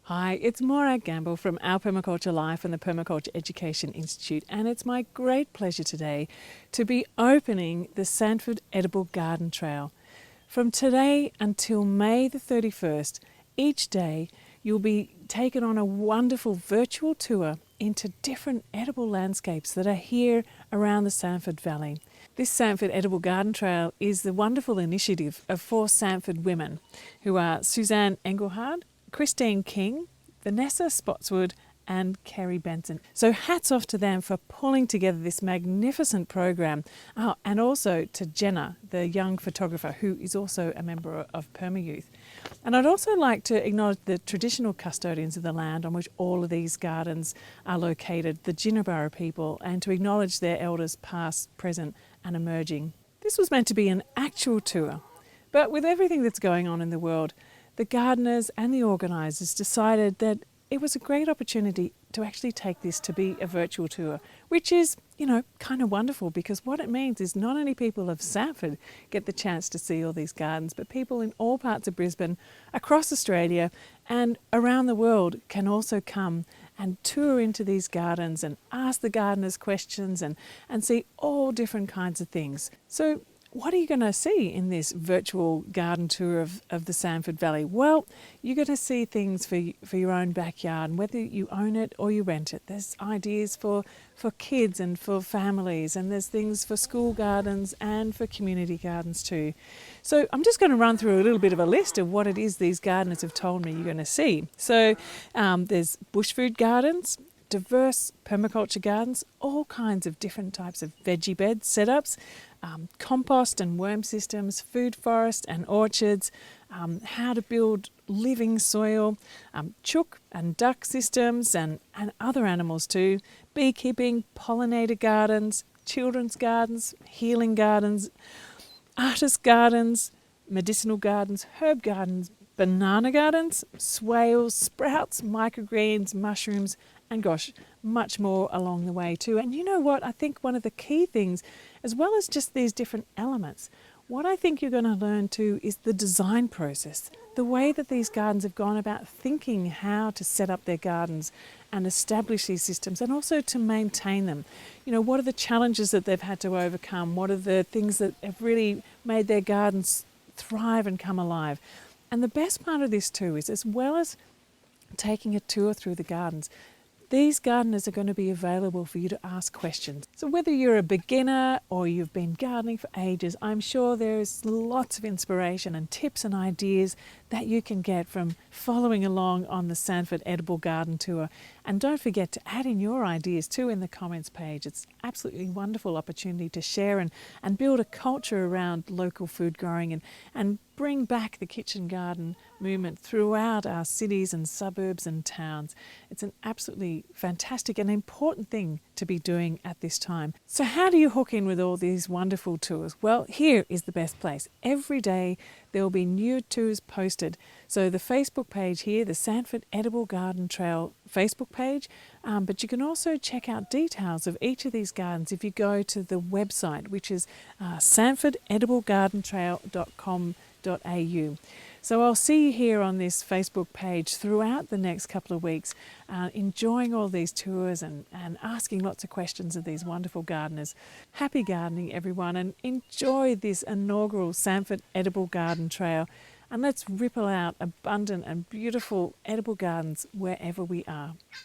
Hi, it's Morag Gamble from Our Permaculture Life and the Permaculture Education Institute, and it's my great pleasure today to be opening the Samford Edible Garden Trail. From today until May the 31st, each day you'll be taken on a wonderful virtual tour into different edible landscapes that are here around the Samford Valley. This Samford Edible Garden Trail is the wonderful initiative of 4 Samford women who are Suzanne Engelhard, Christine King, Vanessa Spotswood and Kerry Benson. So hats off to them for pulling together this magnificent program. Oh, and also to Jenna, the young photographer who is also a member of PermaYouth. And I'd also like to acknowledge the traditional custodians of the land on which all of these gardens are located, the Jinnabara people, and to acknowledge their elders past, present and emerging. This was meant to be an actual tour, but with everything that's going on in the world, the gardeners and the organisers decided that it was a great opportunity to actually take this to be a virtual tour, which is, kind of wonderful, because what it means is not only people of Samford get the chance to see all these gardens, but people in all parts of Brisbane, across Australia and around the world can also come and tour into these gardens and ask the gardeners questions and see all different kinds of things. So what are you going to see in this virtual garden tour of the Samford Valley? Well, you're going to see things for your own backyard, and whether you own it or you rent it. There's ideas for kids and for families, and there's things for school gardens and for community gardens too. So I'm just going to run through a little bit of a list of what it is these gardeners have told me you're going to see. So there's bush food gardens, diverse permaculture gardens, all kinds of different types of veggie bed setups, compost and worm systems, food forest and orchards, how to build living soil, chook and duck systems and other animals too, beekeeping, pollinator gardens, children's gardens, healing gardens, artist gardens, medicinal gardens, herb gardens, banana gardens, swales, sprouts, microgreens, mushrooms, and gosh, much more along the way too. And you know what? I think one of the key things, as well as just these different elements, what I think you're going to learn too is the design process, the way that these gardens have gone about thinking how to set up their gardens and establish these systems, and also to maintain them. What are the challenges that they've had to overcome? What are the things that have really made their gardens thrive and come alive? And the best part of this too is, as well as taking a tour through the gardens, these gardeners are going to be available for you to ask questions. So whether you're a beginner or you've been gardening for ages, I'm sure there's lots of inspiration and tips and ideas that you can get from following along on the Samford Edible Garden Tour. And don't forget to add in your ideas too in the comments page. It's absolutely wonderful opportunity to share and build a culture around local food growing and bring back the kitchen garden movement throughout our cities and suburbs and towns. It's an absolutely fantastic and important thing to be doing at this time. So how do you hook in with all these wonderful tours? Well, here is the best place. Every day there will be new tours posted. So the Facebook page here, the Samford Edible Garden Trail Facebook page, but you can also check out details of each of these gardens if you go to the website, which is samfordediblegardentrail.com.au. So I'll see you here on this Facebook page throughout the next couple of weeks, enjoying all these tours and asking lots of questions of these wonderful gardeners. Happy gardening, everyone, and enjoy this inaugural Samford Edible Garden Trail. And let's ripple out abundant and beautiful edible gardens wherever we are.